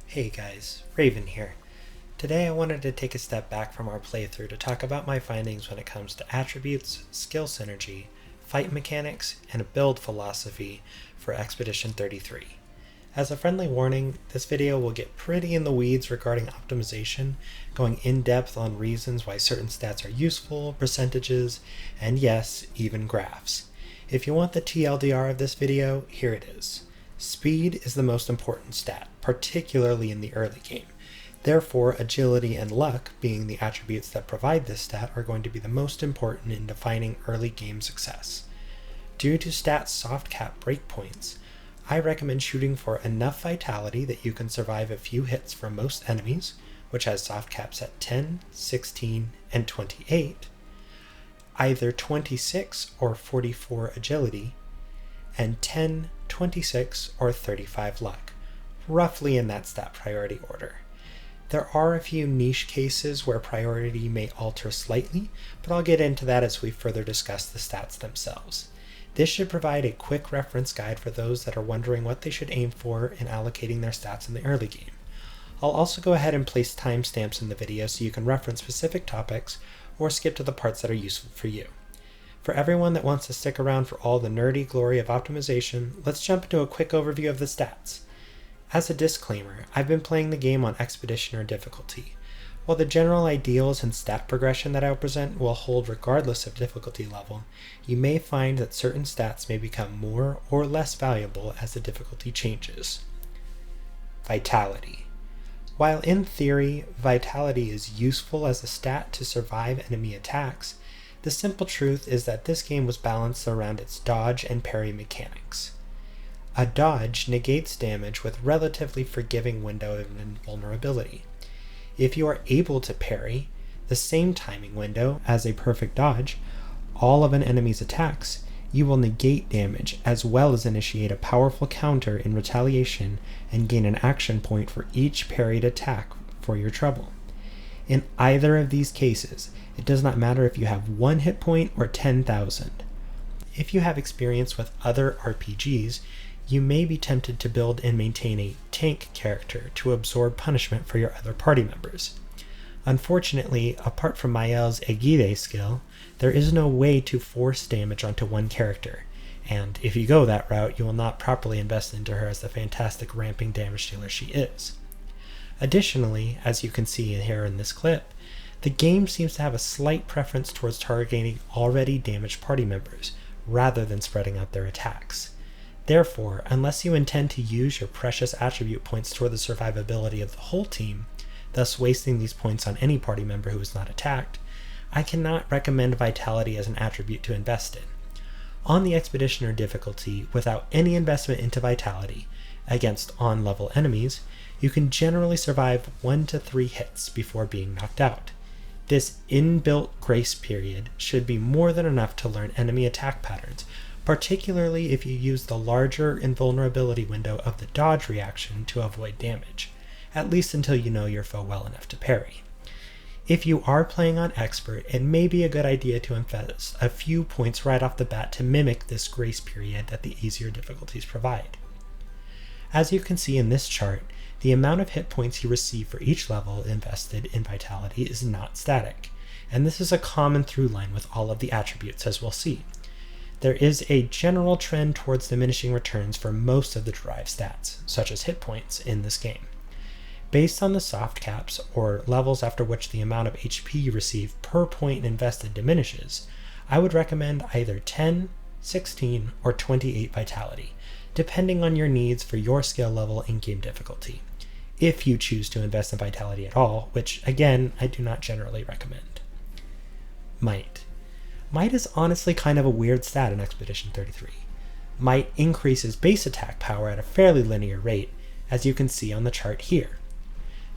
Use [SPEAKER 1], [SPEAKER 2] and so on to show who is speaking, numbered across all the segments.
[SPEAKER 1] Hey guys, Raven here. Today I wanted to take a step back from our playthrough to talk about my findings when it comes to attributes, skill synergy, fight mechanics, and a build philosophy for Expedition 33. As a friendly warning, this video will get pretty in the weeds regarding optimization, going in depth on reasons why certain stats are useful, percentages, and yes, even graphs. If you want the TLDR of this video, here it is. Speed is the most important stat, particularly in the early game. Therefore, agility and luck, being the attributes that provide this stat, are going to be the most important in defining early game success. Due to stats soft cap breakpoints, I recommend shooting for enough vitality that you can survive a few hits from most enemies, which has soft caps at 10, 16, and 28, either 26 or 44 agility, and 10, 26, or 35 luck, roughly in that stat priority order. There are a few niche cases where priority may alter slightly, but I'll get into that as we further discuss the stats themselves. This should provide a quick reference guide for those that are wondering what they should aim for in allocating their stats in the early game. I'll also go ahead and place timestamps in the video so you can reference specific topics or skip to the parts that are useful for you. For everyone that wants to stick around for all the nerdy glory of optimization, let's jump into a quick overview of the stats. As a disclaimer, I've been playing the game on Expedition or difficulty. While the general ideals and stat progression that I'll present will hold regardless of difficulty level, you may find that certain stats may become more or less valuable as the difficulty changes. Vitality. While in theory, vitality is useful as a stat to survive enemy attacks, the simple truth is that this game was balanced around its dodge and parry mechanics. A dodge negates damage with relatively forgiving window of invulnerability. If you are able to parry the same timing window as a perfect dodge all of an enemy's attacks, you will negate damage as well as initiate a powerful counter in retaliation and gain an action point for each parried attack for your trouble. In either of these cases, it does not matter if you have 1 hit point or 10,000. If you have experience with other RPGs, you may be tempted to build and maintain a tank character to absorb punishment for your other party members. Unfortunately, apart from Mael's Aegide skill, there is no way to force damage onto one character, and if you go that route, you will not properly invest into her as the fantastic ramping damage dealer she is. Additionally, as you can see here in this clip, the game seems to have a slight preference towards targeting already damaged party members, rather than spreading out their attacks. Therefore, unless you intend to use your precious attribute points toward the survivability of the whole team, thus wasting these points on any party member who is not attacked, I cannot recommend vitality as an attribute to invest in. On the Expedition or difficulty, without any investment into vitality, against on-level enemies, you can generally survive 1 to 3 hits before being knocked out. This inbuilt grace period should be more than enough to learn enemy attack patterns, particularly if you use the larger invulnerability window of the dodge reaction to avoid damage, at least until you know your foe well enough to parry. If you are playing on expert, it may be a good idea to invest a few points right off the bat to mimic this grace period that the easier difficulties provide. As you can see in this chart, the amount of hit points you receive for each level invested in vitality is not static, and this is a common through line with all of the attributes, as we'll see. There is a general trend towards diminishing returns for most of the derived stats, such as hit points, in this game. Based on the soft caps, or levels after which the amount of HP you receive per point invested diminishes, I would recommend either 10, 16, or 28 vitality, depending on your needs for your skill level and game difficulty, if you choose to invest in vitality at all, which, again, I do not generally recommend. Might. Might is honestly kind of a weird stat in Expedition 33. Might increases base attack power at a fairly linear rate, as you can see on the chart here.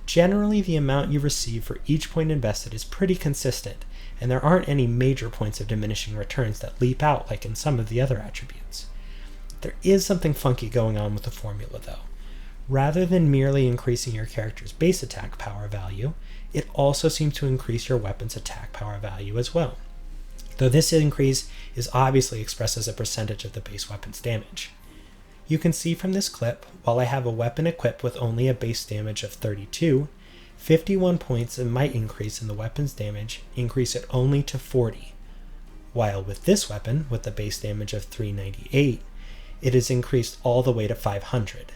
[SPEAKER 1] Generally, the amount you receive for each point invested is pretty consistent, and there aren't any major points of diminishing returns that leap out like in some of the other attributes. There is something funky going on with the formula though. Rather than merely increasing your character's base attack power value, it also seems to increase your weapon's attack power value as well. though this increase is obviously expressed as a percentage of the base weapon's damage. You can see from this clip, while I have a weapon equipped with only a base damage of 32, 51 points of might increase in the weapon's damage increase it only to 40, while with this weapon, with the base damage of 398, it is increased all the way to 500.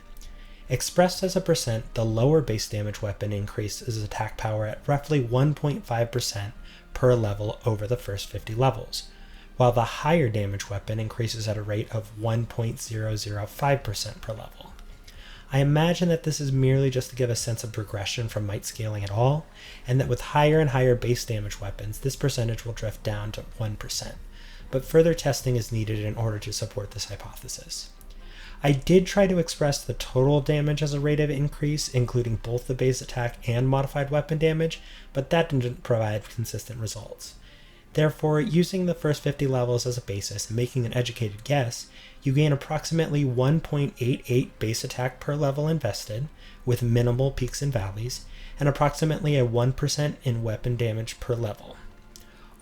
[SPEAKER 1] Expressed as a percent, the lower base damage weapon increases attack power at roughly 1.5% per level over the first 50 levels, while the higher damage weapon increases at a rate of 1.005% per level. I imagine that this is merely just to give a sense of progression from might scaling at all, and that with higher and higher base damage weapons, this percentage will drift down to 1%, but further testing is needed in order to support this hypothesis. I did try to express the total damage as a rate of increase, including both the base attack and modified weapon damage, but that didn't provide consistent results. Therefore, using the first 50 levels as a basis and making an educated guess, you gain approximately 1.88 base attack per level invested, with minimal peaks and valleys, and approximately a 1% in weapon damage per level.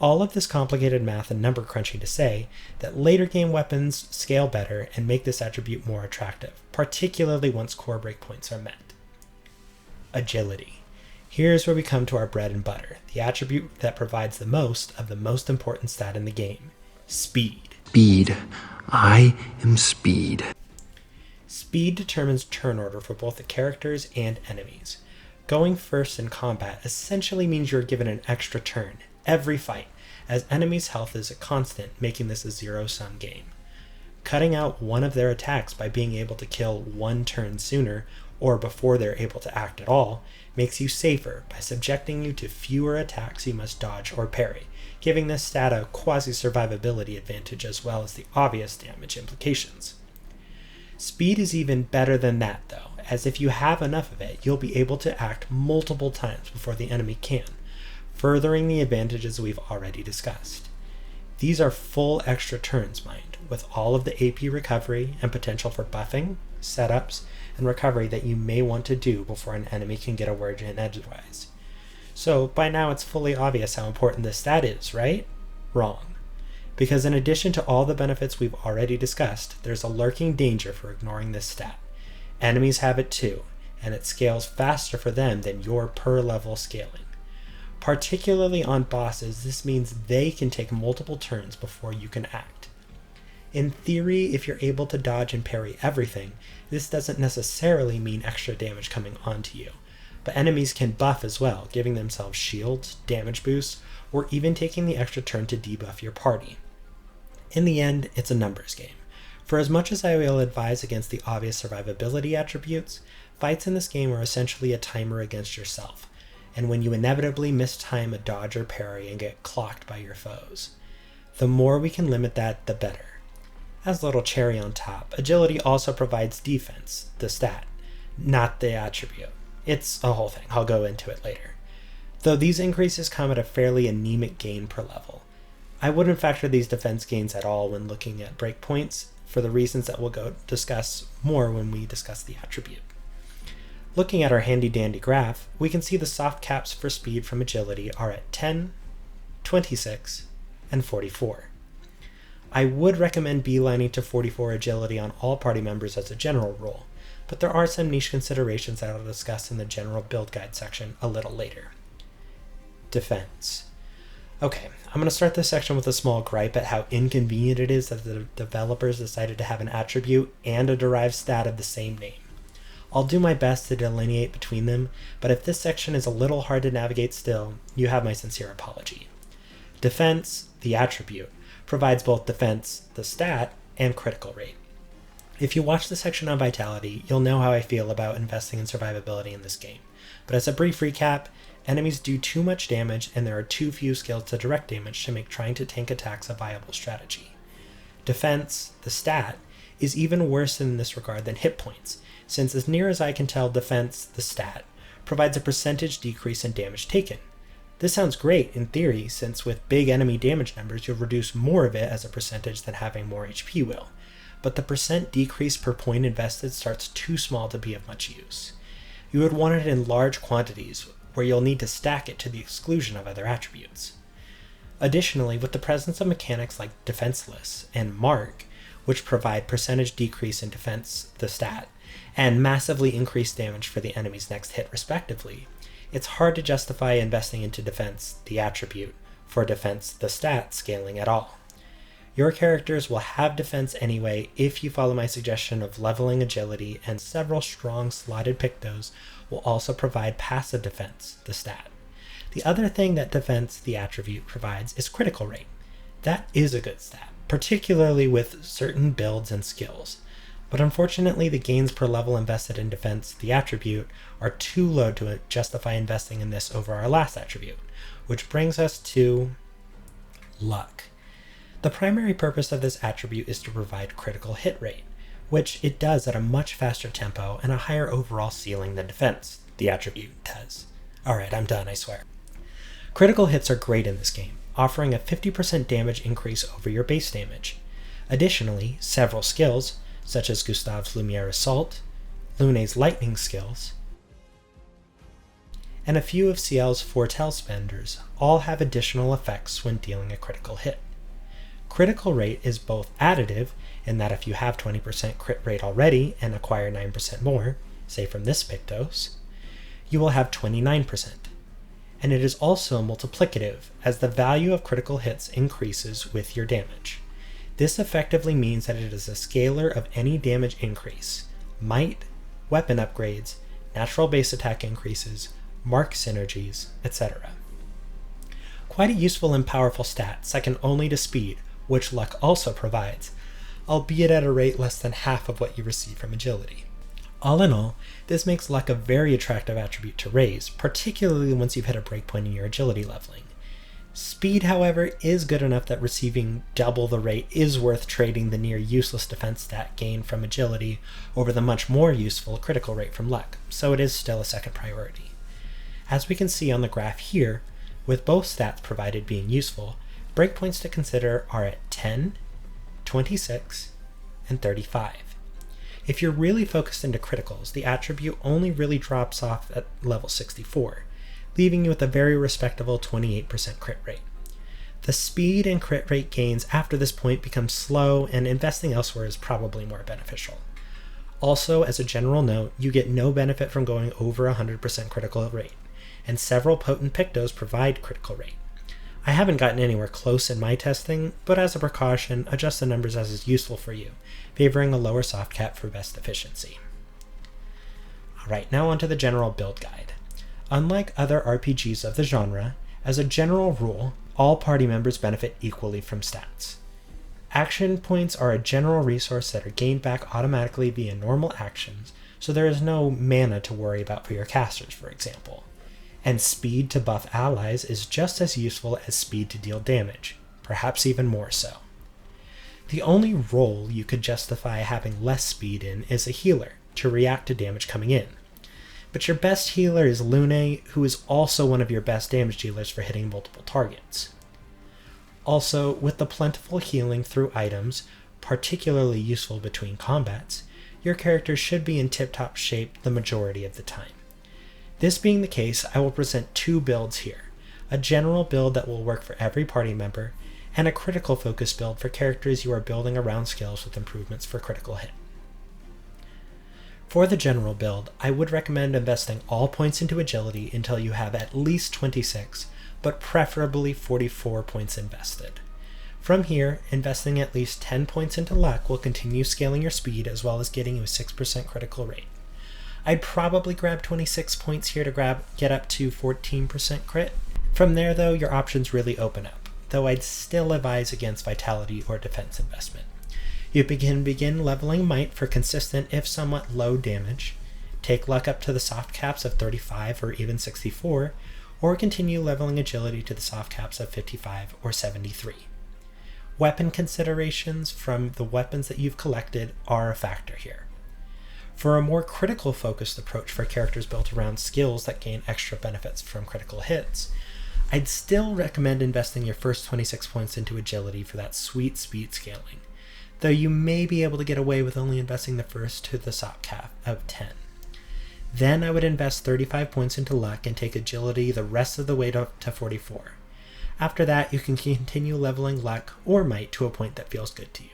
[SPEAKER 1] All of this complicated math and number crunching to say that later game weapons scale better and make this attribute more attractive, particularly once core breakpoints are met. Agility. Here's where we come to our bread and butter, the attribute that provides the most of the most important stat in the game: speed.
[SPEAKER 2] Speed. I am speed.
[SPEAKER 1] Speed determines turn order for both the characters and enemies. Going first in combat essentially means you're given an extra turn every fight, as enemies' health is a constant, making this a zero-sum game. Cutting out one of their attacks by being able to kill one turn sooner, or before they're able to act at all, makes you safer by subjecting you to fewer attacks you must dodge or parry, giving this stat a quasi-survivability advantage as well as the obvious damage implications. Speed is even better than that though, as if you have enough of it, you'll be able to act multiple times before the enemy can, furthering the advantages we've already discussed. These are full extra turns, mind, with all of the AP recovery and potential for buffing, setups, and recovery that you may want to do before an enemy can get a word in edgewise. So by now it's fully obvious how important this stat is, right? Wrong. Because in addition to all the benefits we've already discussed, there's a lurking danger for ignoring this stat. Enemies have it too, and it scales faster for them than your per level scaling. Particularly on bosses, this means they can take multiple turns before you can act. In theory, if you're able to dodge and parry everything, this doesn't necessarily mean extra damage coming onto you, but enemies can buff as well, giving themselves shields, damage boosts, or even taking the extra turn to debuff your party. In the end, it's a numbers game. For as much as I will advise against the obvious survivability attributes, fights in this game are essentially a timer against yourself, and when you inevitably mistime a dodge or parry and get clocked by your foes. The more we can limit that, the better. As a little cherry on top, agility also provides defense, the stat, not the attribute. It's a whole thing, I'll go into it later. Though these increases come at a fairly anemic gain per level. I wouldn't factor these defense gains at all when looking at breakpoints, for the reasons that we'll discuss more when we discuss the attribute. Looking at our handy-dandy graph, we can see the soft caps for speed from agility are at 10, 26, and 44. I would recommend beelining to 44 agility on all party members as a general rule, but there are some niche considerations that I'll discuss in the general build guide section a little later. Defense. Okay, I'm going to start this section with a small gripe at how inconvenient it is that the developers decided to have an attribute and a derived stat of the same name. I'll do my best to delineate between them, but if this section is a little hard to navigate still, you have my sincere apology. Defense, the attribute, provides both defense, the stat, and critical rate. If you watch the section on Vitality, you'll know how I feel about investing in survivability in this game, but as a brief recap, enemies do too much damage and there are too few skills to direct damage to make trying to tank attacks a viable strategy. Defense, the stat, is even worse in this regard than hit points, since as near as I can tell, defense, the stat, provides a percentage decrease in damage taken. This sounds great in theory, since with big enemy damage numbers you'll reduce more of it as a percentage than having more HP will, but the percent decrease per point invested starts too small to be of much use. You would want it in large quantities, where you'll need to stack it to the exclusion of other attributes. Additionally, with the presence of mechanics like defenseless and mark, which provide percentage decrease in defense, the stat, and massively increased damage for the enemy's next hit respectively, it's hard to justify investing into defense, the attribute, for defense, the stat, scaling at all. Your characters will have defense anyway if you follow my suggestion of leveling agility, and several strong slotted Pictos will also provide passive defense, the stat. The other thing that defense, the attribute, provides is critical rate. That is a good stat, particularly with certain builds and skills. But unfortunately, the gains per level invested in defense, the attribute, are too low to justify investing in this over our last attribute, which brings us to luck. The primary purpose of this attribute is to provide critical hit rate, which it does at a much faster tempo and a higher overall ceiling than defense, the attribute, does. Alright, I'm done, I swear. Critical hits are great in this game, offering a 50% damage increase over your base damage. Additionally, several skills, such as Gustave's Lumiere Assault, Lune's Lightning skills, and a few of CL's Foretell spenders all have additional effects when dealing a critical hit. Critical rate is both additive, in that if you have 20% crit rate already and acquire 9% more, say from this Pictos, you will have 29%. And it is also multiplicative, as the value of critical hits increases with your damage. This effectively means that it is a scalar of any damage increase, might, weapon upgrades, natural base attack increases, mark synergies, etc. Quite a useful and powerful stat, second only to speed, which luck also provides, albeit at a rate less than half of what you receive from agility. All in all, this makes luck a very attractive attribute to raise, particularly once you've hit a breakpoint in your agility leveling. Speed, however, is good enough that receiving double the rate is worth trading the near useless defense stat gain from agility over the much more useful critical rate from luck, so it is still a second priority. As we can see on the graph here, with both stats provided being useful, breakpoints to consider are at 10, 26, and 35. If you're really focused into criticals, the attribute only really drops off at level 64, leaving you with a very respectable 28% crit rate. The speed and crit rate gains after this point become slow, and investing elsewhere is probably more beneficial. Also, as a general note, you get no benefit from going over 100% critical rate, and several potent Pictos provide critical rate. I haven't gotten anywhere close in my testing, but as a precaution, adjust the numbers as is useful for you, favoring a lower soft cap for best efficiency. Alright, now onto the general build guide. Unlike other RPGs of the genre, as a general rule, all party members benefit equally from stats. Action points are a general resource that are gained back automatically via normal actions, so there is no mana to worry about for your casters, for example. And speed to buff allies is just as useful as speed to deal damage, perhaps even more so. The only role you could justify having less speed in is a healer, to react to damage coming in. But your best healer is Lune, who is also one of your best damage dealers for hitting multiple targets. Also, with the plentiful healing through items, particularly useful between combats, your character should be in tip-top shape the majority of the time. This being the case, I will present two builds here, a general build that will work for every party member, and a critical focus build for characters you are building around skills with improvements for critical hit. For the general build, I would recommend investing all points into agility until you have at least 26, but preferably 44 points invested. From here, investing at least 10 points into luck will continue scaling your speed as well as getting you a 6% critical rate. I'd probably grab 26 points here to get up to 14% crit. From there though, your options really open up, though I'd still advise against vitality or defense investment. You can begin leveling might for consistent if somewhat low damage, take luck up to the soft caps of 35 or even 64, or continue leveling agility to the soft caps of 55 or 73. Weapon considerations from the weapons that you've collected are a factor here. For a more critical focused approach for characters built around skills that gain extra benefits from critical hits, I'd still recommend investing your first 26 points into agility for that sweet speed scaling, though you may be able to get away with only investing the first to the soft cap of 10. Then I would invest 35 points into luck and take agility the rest of the way to 44. After that, you can continue leveling luck or might to a point that feels good to you.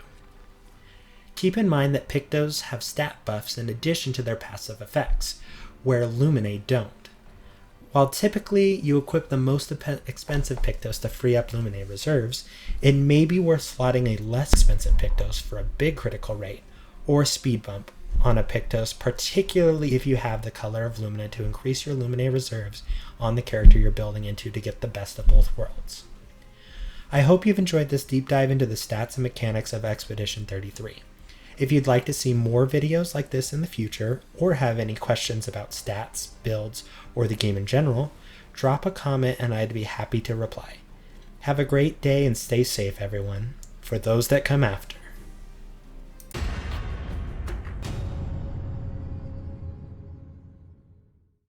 [SPEAKER 1] Keep in mind that Pictos have stat buffs in addition to their passive effects, where Luminae don't. While typically you equip the most expensive Pictos to free up Luminae reserves, it may be worth slotting a less expensive Pictos for a big critical rate or speed bump on a Pictos, particularly if you have the color of Lumina to increase your Luminae reserves on the character you're building into to get the best of both worlds. I hope you've enjoyed this deep dive into the stats and mechanics of Expedition 33. If you'd like to see more videos like this in the future, or have any questions about stats, builds, or the game in general, drop a comment and I'd be happy to reply. Have a great day and stay safe, everyone, for those that come after.